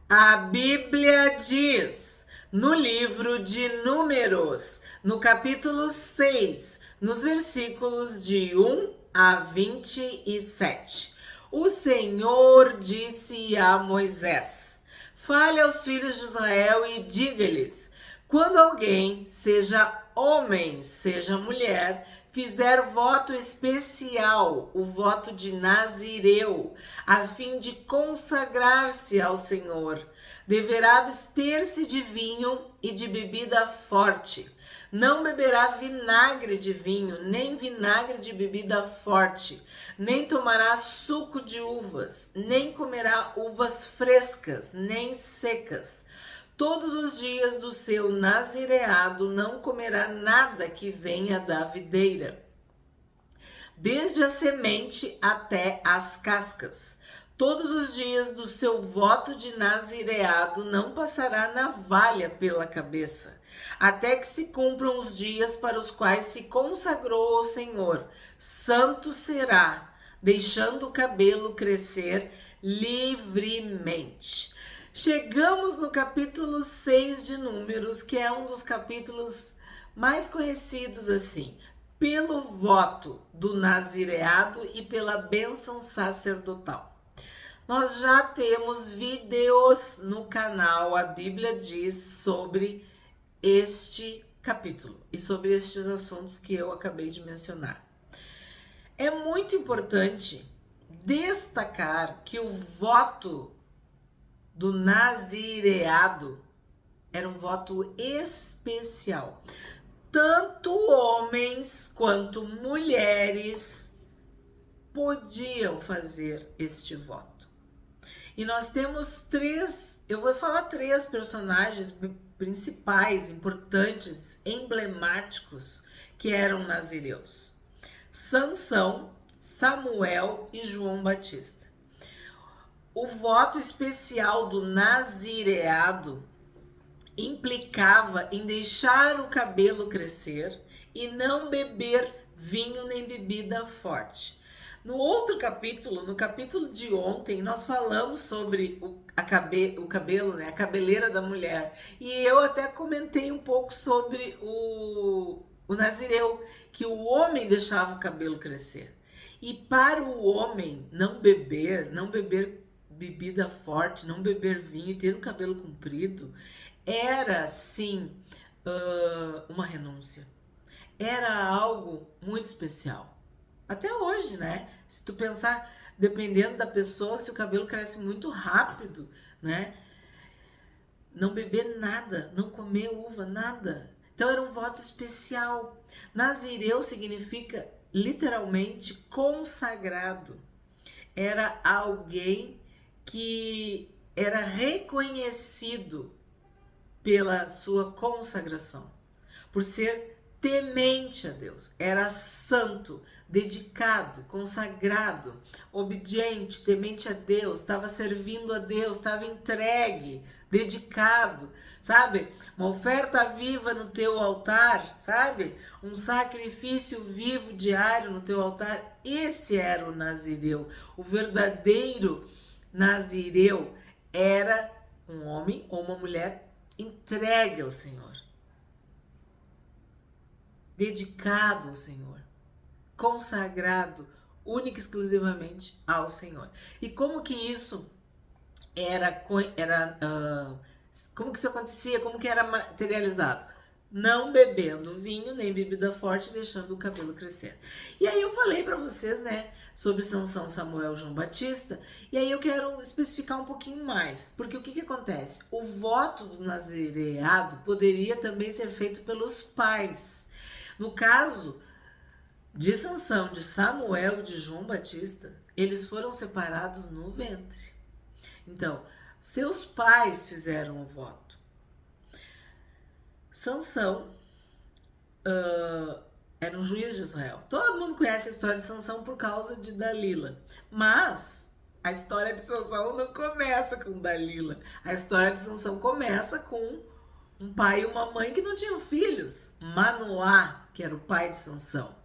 A Bíblia diz, no livro de Números, no capítulo 6, nos versículos de 1 a 27. O Senhor disse a Moisés: Fale aos filhos de Israel e diga-lhes: quando alguém, seja homem, seja mulher, fizer voto especial, o voto de Nazireu, a fim de consagrar-se ao Senhor, deverá abster-se de vinho e de bebida forte. Não beberá vinagre de vinho, nem vinagre de bebida forte, nem tomará suco de uvas, nem comerá uvas frescas, nem secas. Todos os dias do seu nazireado não comerá nada que venha da videira, desde a semente até as cascas. Todos os dias do seu voto de nazireado não passará navalha pela cabeça, até que se cumpram os dias para os quais se consagrou ao Senhor. Santo será, deixando o cabelo crescer livremente. Chegamos no capítulo 6 de Números, que é um dos capítulos mais conhecidos assim, pelo voto do nazireado e pela bênção sacerdotal. Nós já temos vídeos no canal, a Bíblia diz, sobre este capítulo e sobre estes assuntos que eu acabei de mencionar. É muito importante destacar que o voto do nazireado era um voto especial. Tanto homens quanto mulheres podiam fazer este voto. E nós temos eu vou falar três personagens principais, importantes, emblemáticos, que eram nazireus: Sansão, Samuel e João Batista. O voto especial do nazireado implicava em deixar o cabelo crescer e não beber vinho nem bebida forte. No outro capítulo, no capítulo de ontem, nós falamos sobre o cabelo, né, a cabeleira da mulher. E eu até comentei um pouco sobre o nazireu, que o homem deixava o cabelo crescer. E para o homem não beber bebida forte, não beber vinho e ter o cabelo comprido, era sim uma renúncia. Era algo muito especial. Até hoje, né? Se tu pensar, dependendo da pessoa, se o cabelo cresce muito rápido, né? Não beber nada, não comer uva, nada. Então era um voto especial. Nazireu significa literalmente consagrado. Era alguém que era reconhecido pela sua consagração, por ser temente a Deus. Era santo, dedicado, consagrado, obediente, temente a Deus, estava servindo a Deus, estava entregue, dedicado, sabe? Uma oferta viva no teu altar, sabe? Um sacrifício vivo diário no teu altar. Esse era o nazireu. O verdadeiro nazireu era um homem ou uma mulher entregue ao Senhor, dedicado ao Senhor, consagrado única e exclusivamente ao Senhor. E como que isso como que isso acontecia, como que era materializado? Não bebendo vinho nem bebida forte, deixando o cabelo crescer. E aí eu falei para vocês, né, sobre Sansão, Samuel, João Batista, e aí eu quero especificar um pouquinho mais, porque o que acontece? O voto do nazireado poderia também ser feito pelos pais. No caso de Sansão, de Samuel e de João Batista, eles foram separados no ventre. Então, seus pais fizeram o voto. Sansão era um juiz de Israel. Todo mundo conhece a história de Sansão por causa de Dalila. Mas a história de Sansão não começa com Dalila. A história de Sansão começa com um pai e uma mãe que não tinham filhos. Manoá, que era o pai de Sansão.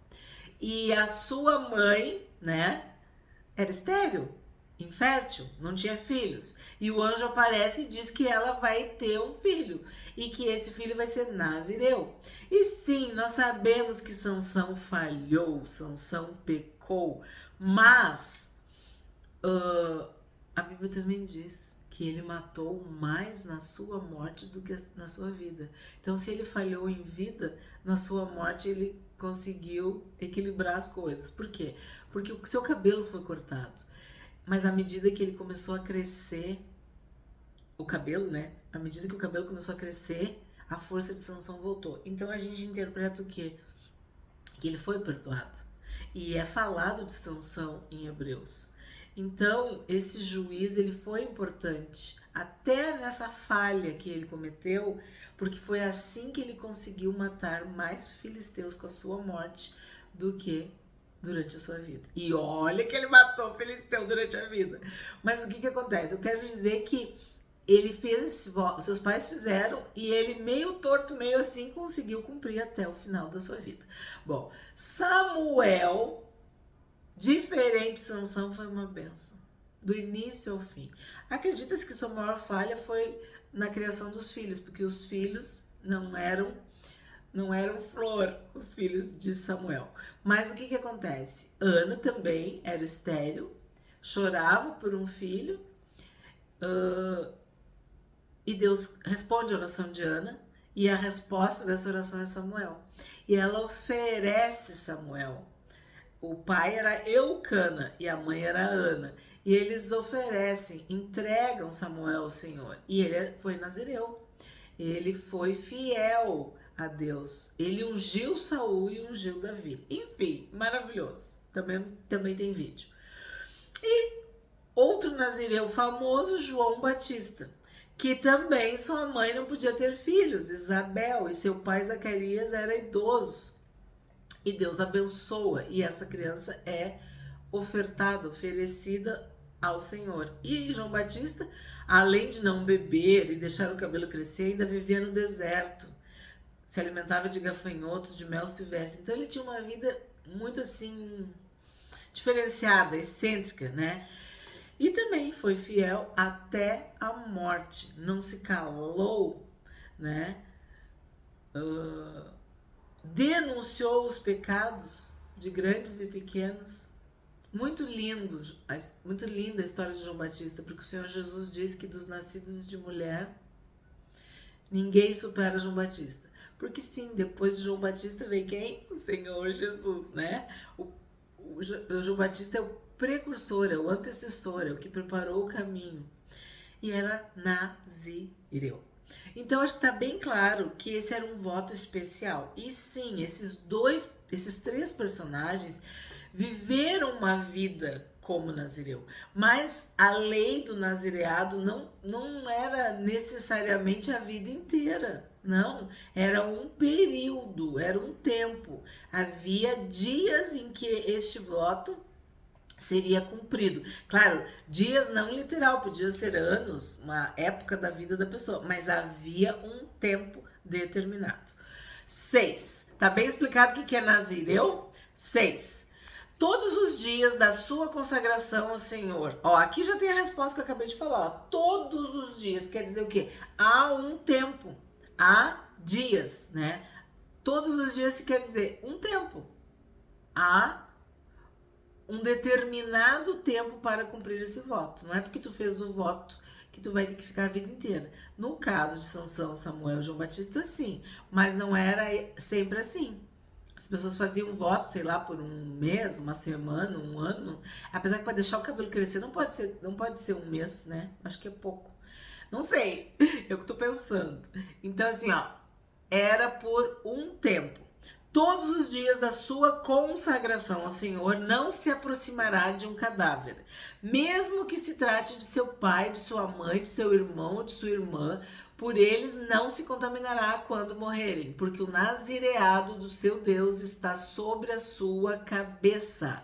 E a sua mãe, né, era estéril. infértil, não tinha filhos. E o anjo aparece e diz que ela vai ter um filho e que esse filho vai ser Nazireu. E sim, nós sabemos que Sansão falhou, Sansão pecou, mas a Bíblia também diz que ele matou mais na sua morte do que na sua vida. Então, se ele falhou em vida, na sua morte ele conseguiu equilibrar as coisas. Por quê? Porque o seu cabelo foi cortado. Mas à medida que ele começou a crescer, o cabelo, né? À medida que o cabelo começou a crescer, a força de Sansão voltou. Então a gente interpreta o quê? Que ele foi perdoado. E é falado de Sansão em Hebreus. Então, esse juiz, ele foi importante, até nessa falha que ele cometeu, porque foi assim que ele conseguiu matar mais filisteus com a sua morte do que durante a sua vida. E olha que ele matou filisteu durante a vida. Mas o que acontece? Eu quero dizer que ele fez esse voto, seus pais fizeram, e ele meio torto, meio assim, conseguiu cumprir até o final da sua vida. Bom, Samuel, diferente de Sansão, foi uma bênção, do início ao fim. Acredita-se que sua maior falha foi na criação dos filhos, porque os filhos não eram flor, os filhos de Samuel. Mas o que acontece? Ana também era estéril, chorava por um filho, e Deus responde a oração de Ana, e a resposta dessa oração é Samuel. E ela oferece Samuel. O pai era Eucana e a mãe era Ana. E eles oferecem, entregam Samuel ao Senhor. E ele foi nazireu. Ele foi fiel a Deus. Ele ungiu Saul e ungiu Davi. Enfim, maravilhoso. Também tem vídeo. E outro nazireu famoso, João Batista, que também sua mãe não podia ter filhos, Isabel, e seu pai Zacarias era idoso. E Deus abençoa, e esta criança é oferecida ao Senhor. E João Batista, além de não beber e deixar o cabelo crescer, ainda vivia no deserto. Se alimentava de gafanhotos, de mel silvestre. Então ele tinha uma vida muito assim, diferenciada, excêntrica, né? E também foi fiel até a morte. Não se calou, né? Denunciou os pecados de grandes e pequenos. Muito linda a história de João Batista, porque o Senhor Jesus diz que dos nascidos de mulher, ninguém supera João Batista. Porque sim, depois de João Batista vem quem? O Senhor Jesus, né? O João Batista é o precursor, é o antecessor, é o que preparou o caminho. E era nazireu. Então, acho que está bem claro que esse era um voto especial. E sim, esses três personagens viveram uma vida como nazireu. Mas a lei do nazireado não era necessariamente a vida inteira. Não, era um período, era um tempo. Havia dias em que este voto seria cumprido. Claro, dias não literal, podia ser anos, uma época da vida da pessoa, mas havia um tempo determinado. 6. Tá bem explicado o que é nazireu? 6. Todos os dias da sua consagração ao Senhor. Ó, aqui já tem a resposta que eu acabei de falar. Ó. Todos os dias quer dizer o quê? Há um tempo. Há dias, né? Todos os dias se quer dizer um tempo. Há um determinado tempo para cumprir esse voto. Não é porque tu fez o voto que tu vai ter que ficar a vida inteira. No caso de Sansão, Samuel e João Batista, sim. Mas não era sempre assim. As pessoas faziam voto, sei lá, por um mês, uma semana, um ano. Apesar que para deixar o cabelo crescer não pode ser um mês, né? Acho que é pouco. Não sei. É o que tô pensando. Então, assim, ó. Era por um tempo. Todos os dias da sua consagração ao Senhor não se aproximará de um cadáver, mesmo que se trate de seu pai, de sua mãe, de seu irmão ou de sua irmã, por eles não se contaminará quando morrerem, porque o nazireado do seu Deus está sobre a sua cabeça.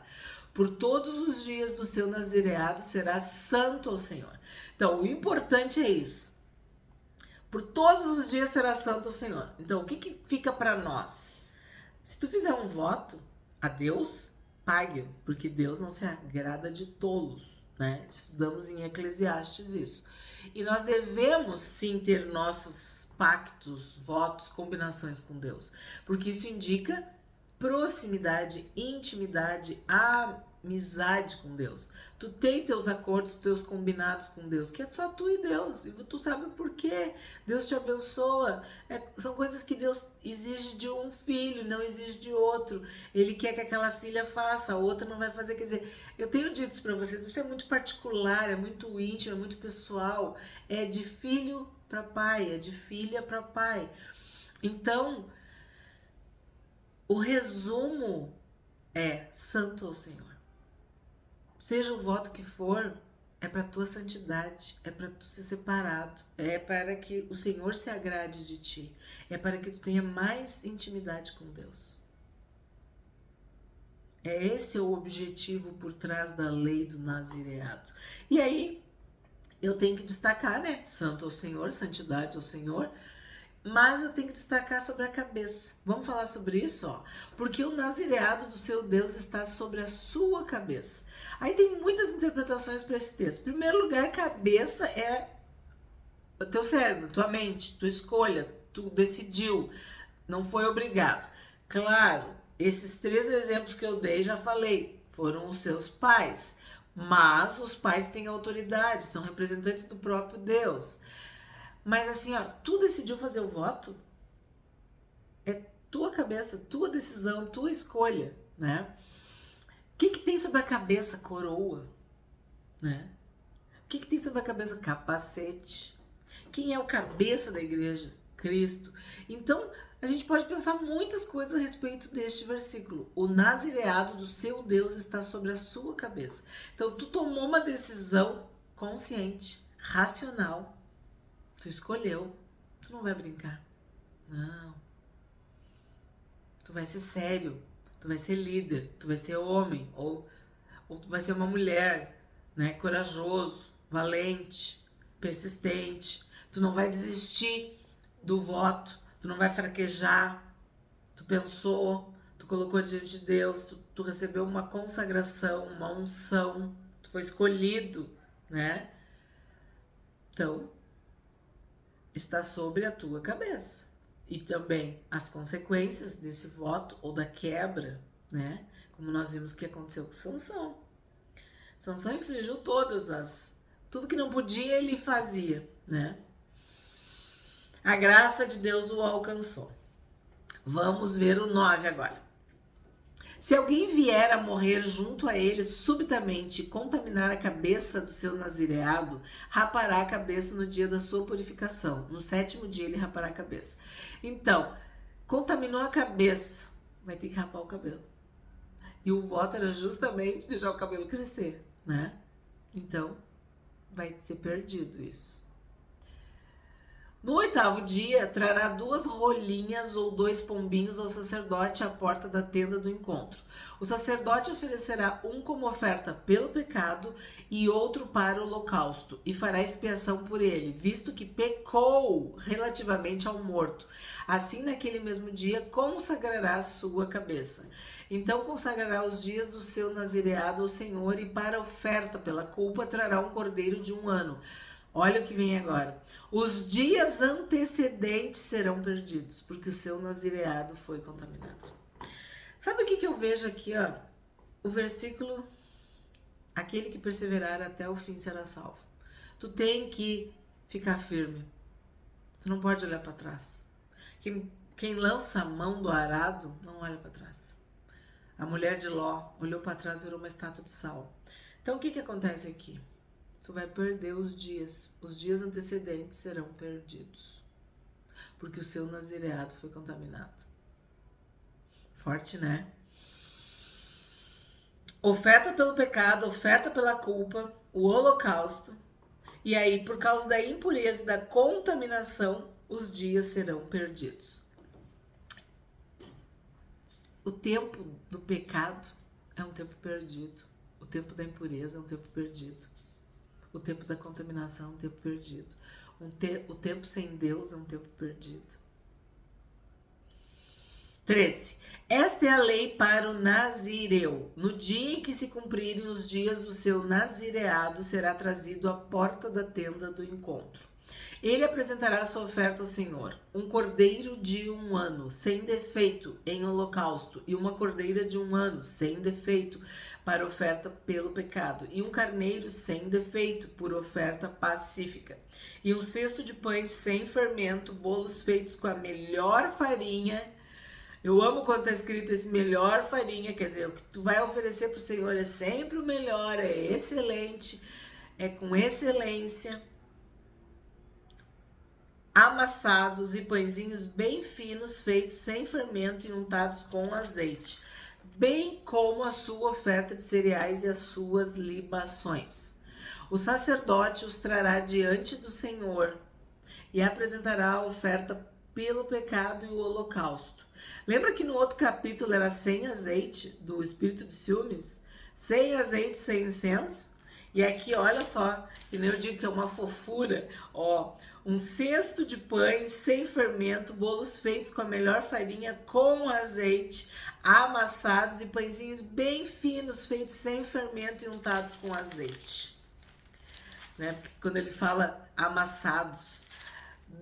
Por todos os dias do seu nazireado será santo ao Senhor. Então, o importante é isso. Por todos os dias será santo ao Senhor. Então, o que fica para nós? Se tu fizer um voto a Deus, pague, porque Deus não se agrada de tolos. né? Estudamos em Eclesiastes isso. E nós devemos sim ter nossos pactos, votos, combinações com Deus, porque isso indica proximidade, intimidade, amizade com Deus. Tu tem teus acordos, teus combinados com Deus, que é só tu e Deus, e tu sabe por quê. Deus te abençoa. São coisas que Deus exige de um filho, não exige de outro. Ele quer que aquela filha faça, a outra não vai fazer. Quer dizer, eu tenho dito isso para vocês, isso é muito particular, é muito íntimo, é muito pessoal. É de filho para pai, é de filha para pai. Então, o resumo é santo ao Senhor. Seja o voto que for, é para tua santidade, é para tu ser separado, é para que o Senhor se agrade de ti, é para que tu tenha mais intimidade com Deus. Esse é o objetivo por trás da lei do nazireado. E aí, eu tenho que destacar, né? Santo ao Senhor, santidade ao Senhor. Mas eu tenho que destacar sobre a cabeça. Vamos falar sobre isso, ó. Porque o nazireado do seu Deus está sobre a sua cabeça. Aí tem muitas interpretações para esse texto. Em primeiro lugar, cabeça é o teu cérebro, tua mente, tua escolha. Tu decidiu, não foi obrigado. Claro, esses 3 exemplos que eu dei, já falei, foram os seus pais. Mas os pais têm autoridade, são representantes do próprio Deus. Mas assim, ó, tu decidiu fazer o voto, é tua cabeça, tua decisão, tua escolha, né? O que tem sobre a cabeça? Coroa, né? O que tem sobre a cabeça? Capacete. Quem é o cabeça da igreja? Cristo. Então, a gente pode pensar muitas coisas a respeito deste versículo. O nazireado do seu Deus está sobre a sua cabeça. Então, tu tomou uma decisão consciente, racional. Tu escolheu. Tu não vai brincar. Não. Tu vai ser sério. Tu vai ser líder. Tu vai ser homem. Ou tu vai ser uma mulher, né? Corajoso, valente, persistente. Tu não vai desistir do voto. Tu não vai fraquejar. Tu pensou. Tu colocou diante de Deus. Tu recebeu uma consagração, uma unção. Tu foi escolhido, né? Então, está sobre a tua cabeça. E também as consequências desse voto ou da quebra, né? Como nós vimos que aconteceu com Sansão. Sansão infligiu tudo que não podia, ele fazia, né? A graça de Deus o alcançou. Vamos ver o 9 agora. Se alguém vier a morrer junto a ele subitamente e contaminar a cabeça do seu nazireado, rapará a cabeça no dia da sua purificação. No 7º dia ele rapará a cabeça. Então, contaminou a cabeça, vai ter que rapar o cabelo. E o voto era justamente deixar o cabelo crescer, né? Então, vai ser perdido isso. No 8º dia, trará 2 rolinhas ou 2 pombinhos ao sacerdote à porta da tenda do encontro. O sacerdote oferecerá um como oferta pelo pecado e outro para o holocausto, e fará expiação por ele, visto que pecou relativamente ao morto. Assim, naquele mesmo dia, consagrará a sua cabeça. Então consagrará os dias do seu nazireado ao Senhor, e para oferta pela culpa trará um cordeiro de 1 ano. Olha o que vem agora. Os dias antecedentes serão perdidos, porque o seu nazireado foi contaminado. Sabe o que eu vejo aqui, ó? O versículo, aquele que perseverar até o fim será salvo. Tu tem que ficar firme. Tu não pode olhar para trás. Quem lança a mão do arado, não olha para trás. A mulher de Ló olhou para trás e virou uma estátua de sal. Então, o que acontece aqui? Tu vai perder os dias antecedentes serão perdidos, porque o seu nazireado foi contaminado. Forte, né? Oferta pelo pecado, oferta pela culpa, o holocausto, e aí por causa da impureza e da contaminação, os dias serão perdidos. O tempo do pecado é um tempo perdido, o tempo da impureza é um tempo perdido. O tempo da contaminação é um tempo perdido. O tempo sem Deus é um tempo perdido. 13. Esta é a lei para o nazireu. No dia em que se cumprirem os dias do seu nazireado, será trazido à porta da tenda do encontro. Ele apresentará sua oferta ao Senhor, um cordeiro de 1 ano, sem defeito, em holocausto, e uma cordeira de 1 ano, sem defeito, para oferta pelo pecado, e um carneiro sem defeito, por oferta pacífica, e um cesto de pães sem fermento, bolos feitos com a melhor farinha. Eu amo quando está escrito esse melhor farinha, quer dizer, o que tu vai oferecer para o Senhor é sempre o melhor, é excelente, é com excelência. Amassados e pãezinhos bem finos, feitos sem fermento e untados com azeite, bem como a sua oferta de cereais e as suas libações. O sacerdote os trará diante do Senhor e apresentará a oferta pelo pecado e o holocausto. Lembra que no outro capítulo era sem azeite, do espírito de ciúmes? Sem azeite, sem incenso? E aqui, olha só, que nem eu digo que é uma fofura, ó, um cesto de pães sem fermento, bolos feitos com a melhor farinha, com azeite, amassados e pãezinhos bem finos, feitos sem fermento e untados com azeite. Né? Porque quando ele fala amassados,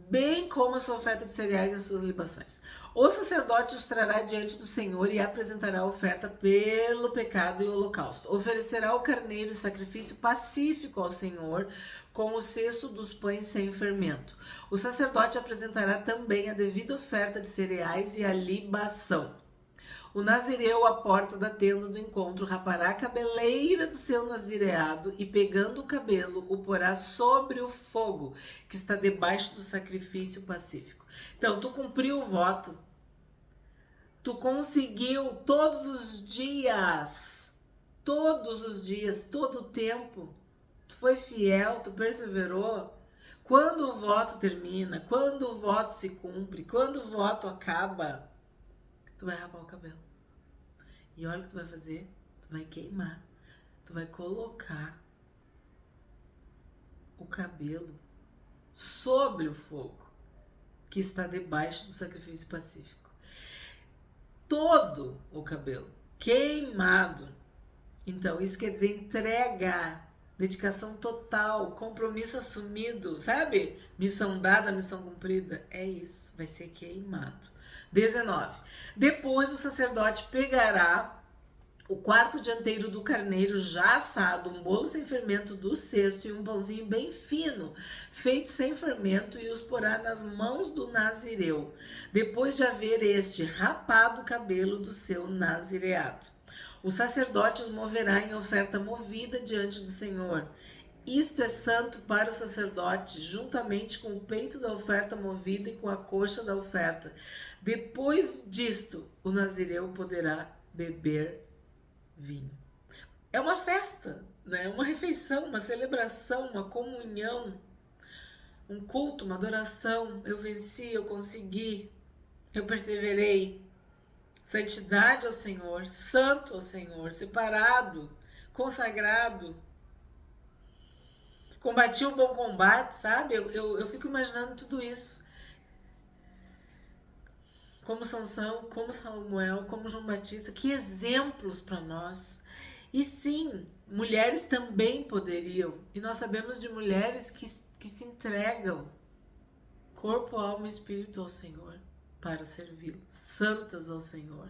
bem como a sua oferta de cereais e as suas libações. O sacerdote os trará diante do Senhor e apresentará a oferta pelo pecado e o holocausto. Oferecerá o carneiro em sacrifício pacífico ao Senhor, com o cesto dos pães sem fermento. O sacerdote apresentará também a devida oferta de cereais e a libação. O nazireu à porta da tenda do encontro rapará a cabeleira do seu nazireado e, pegando o cabelo, o porá sobre o fogo que está debaixo do sacrifício pacífico. Então, tu cumpriu o voto, tu conseguiu todos os dias, todo o tempo, tu foi fiel, tu perseverou. Quando o voto termina, quando o voto se cumpre, quando o voto acaba, tu vai rapar o cabelo. E olha o que tu vai fazer, tu vai queimar, tu vai colocar o cabelo sobre o fogo que está debaixo do sacrifício pacífico. Todo o cabelo queimado. Então, isso quer dizer entregar, dedicação total, compromisso assumido, sabe? Missão dada, missão cumprida. É isso, vai ser queimado. 19. Depois o sacerdote pegará o quarto dianteiro do carneiro já assado, um bolo sem fermento do cesto e um pãozinho bem fino, feito sem fermento, e os porá nas mãos do nazireu, depois de haver este rapado o cabelo do seu nazireado. O sacerdote os moverá em oferta movida diante do Senhor. Isto é santo para o sacerdote, juntamente com o peito da oferta movida e com a coxa da oferta. Depois disto, o nazireu poderá beber vinho. É uma festa, né? Uma refeição, uma celebração, uma comunhão, um culto, uma adoração. Eu venci, eu consegui, eu perseverei. Santidade ao Senhor, santo ao Senhor, separado, consagrado. Combati o bom combate, sabe? Eu fico imaginando tudo isso. Como Sansão, como Samuel, como João Batista, que exemplos para nós. E sim, mulheres também poderiam. E nós sabemos de mulheres que se entregam corpo, alma e espírito ao Senhor para servi-lo, santas ao Senhor,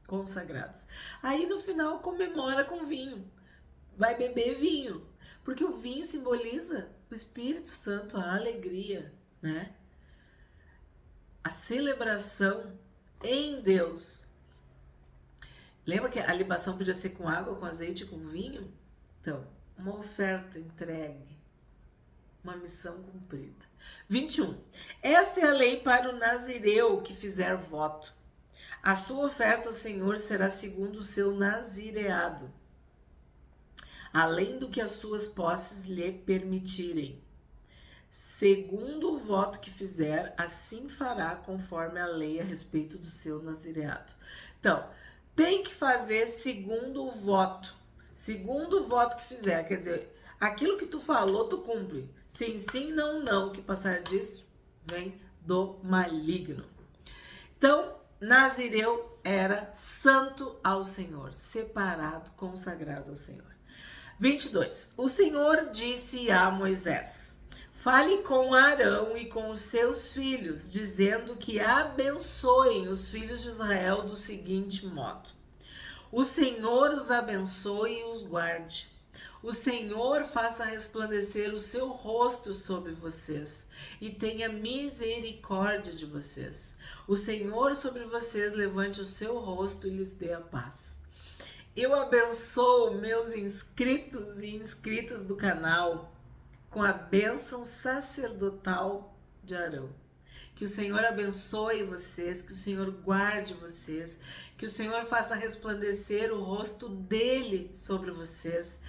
consagradas. Aí no final comemora com vinho, vai beber vinho, porque o vinho simboliza o Espírito Santo, a alegria, né? A celebração em Deus. Lembra que a libação podia ser com água, com azeite e com vinho? Então, uma oferta entregue, uma missão cumprida. 21. Esta é a lei para o nazireu que fizer voto. A sua oferta ao Senhor será segundo o seu nazireado, além do que as suas posses lhe permitirem. Segundo o voto que fizer, assim fará conforme a lei a respeito do seu nazireado. Então, tem que fazer segundo o voto. Segundo o voto que fizer, quer dizer, aquilo que tu falou, tu cumpre. Sim, sim, não, não. O que passar disso vem do maligno. Então, Nazireu era santo ao Senhor, separado, consagrado ao Senhor. 22. O Senhor disse a Moisés: fale com Arão e com os seus filhos, dizendo que abençoem os filhos de Israel do seguinte modo: o Senhor os abençoe e os guarde. O Senhor faça resplandecer o seu rosto sobre vocês e tenha misericórdia de vocês. O Senhor sobre vocês levante o seu rosto e lhes dê a paz. Eu abençoo meus inscritos e inscritas do canal com a bênção sacerdotal de Arão. Que o Senhor abençoe vocês, que o Senhor guarde vocês, que o Senhor faça resplandecer o rosto dele sobre vocês,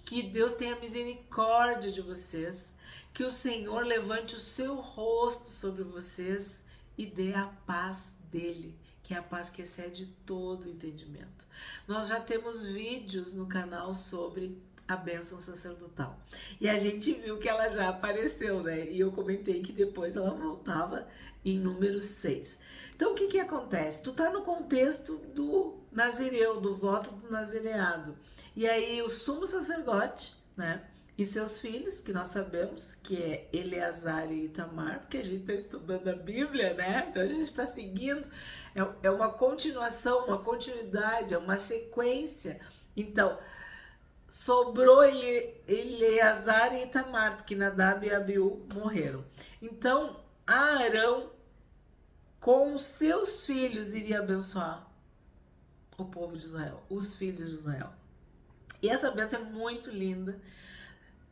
que Deus tenha misericórdia de vocês, que o Senhor levante o seu rosto sobre vocês e dê a paz dele, que é a paz que excede todo o entendimento. Nós já temos vídeos no canal sobre a bênção sacerdotal. E a gente viu que ela já apareceu, né? E eu comentei que depois ela voltava em número 6. Então, o que acontece? Tu tá no contexto do nazireu, do voto do nazireado. E aí, o sumo sacerdote, né? E seus filhos, que nós sabemos que é Eleazar e Itamar, porque a gente está estudando a Bíblia, né? Então a gente está seguindo, é uma continuação, uma continuidade, é uma sequência. Então, sobrou Eleazar e Itamar, porque Nadab e Abiú morreram. Então, Arão, com os seus filhos, iria abençoar o povo de Israel, os filhos de Israel. E essa bênção é muito linda.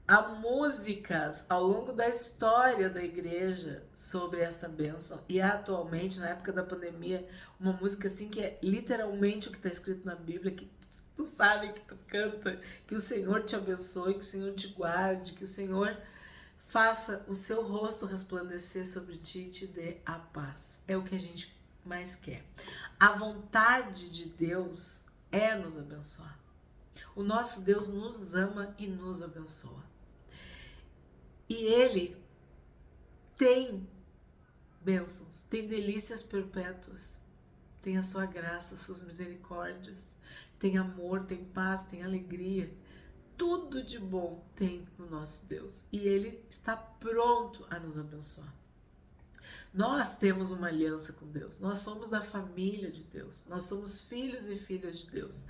Há músicas ao longo da história da igreja sobre esta bênção. E atualmente, na época da pandemia, uma música assim que é literalmente o que está escrito na Bíblia, que tu sabe, que tu canta, que o Senhor te abençoe, que o Senhor te guarde, que o Senhor faça o seu rosto resplandecer sobre ti e te dê a paz. É o que a gente mais quer. A vontade de Deus é nos abençoar. O nosso Deus nos ama e nos abençoa. E Ele tem bênçãos, tem delícias perpétuas, tem a sua graça, suas misericórdias, tem amor, tem paz, tem alegria. Tudo de bom tem no nosso Deus. E Ele está pronto a nos abençoar. Nós temos uma aliança com Deus. Nós somos da família de Deus. Nós somos filhos e filhas de Deus.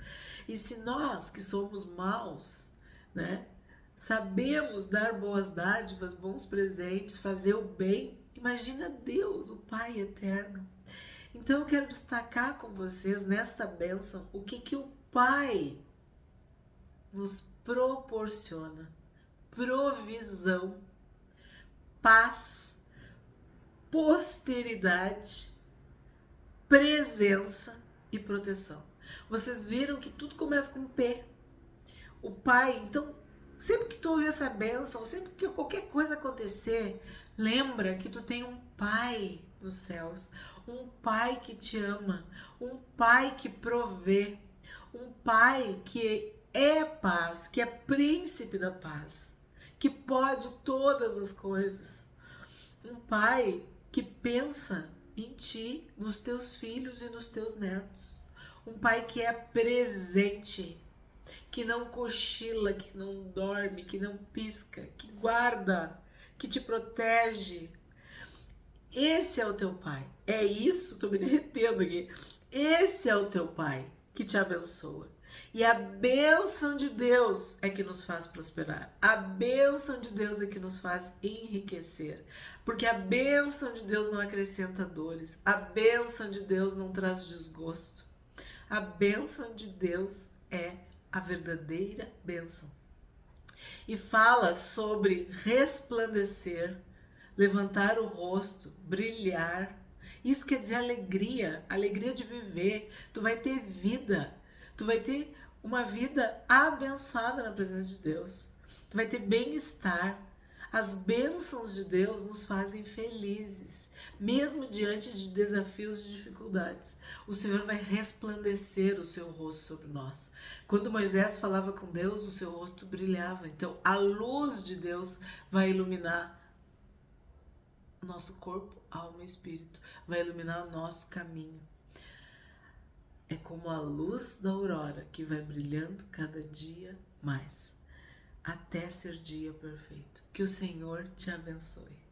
E se nós, que somos maus, né, sabemos dar boas dádivas, bons presentes, fazer o bem, imagina Deus, o Pai eterno. Então eu quero destacar com vocês nesta bênção o que o Pai nos proporciona: provisão, paz, posteridade, presença e proteção. Vocês viram que tudo começa com P. O Pai, então, sempre que tu ouvir essa bênção, sempre que qualquer coisa acontecer, lembra que tu tem um Pai nos céus, um Pai que te ama, um Pai que provê, um Pai que é paz, que é príncipe da paz, que pode todas as coisas. Um Pai que pensa em ti, nos teus filhos e nos teus netos. Um Pai que é presente, que não cochila, que não dorme, que não pisca, que guarda, que te protege. Esse é o teu Pai. É isso, tô me derretendo aqui. Esse é o teu Pai que te abençoa. E a bênção de Deus é que nos faz prosperar. A bênção de Deus é que nos faz enriquecer. Porque a bênção de Deus não acrescenta dores. A bênção de Deus não traz desgosto. A bênção de Deus é a verdadeira bênção. E fala sobre resplandecer, levantar o rosto, brilhar. Isso quer dizer alegria, alegria de viver. Tu vai ter vida. Tu vai ter uma vida abençoada na presença de Deus. Tu vai ter bem-estar. As bênçãos de Deus nos fazem felizes, mesmo diante de desafios e dificuldades. O Senhor vai resplandecer o seu rosto sobre nós. Quando Moisés falava com Deus, o seu rosto brilhava. Então, a luz de Deus vai iluminar o nosso corpo, alma e espírito. Vai iluminar o nosso caminho. é como a luz da aurora que vai brilhando cada dia mais, até ser dia perfeito. Que o Senhor te abençoe.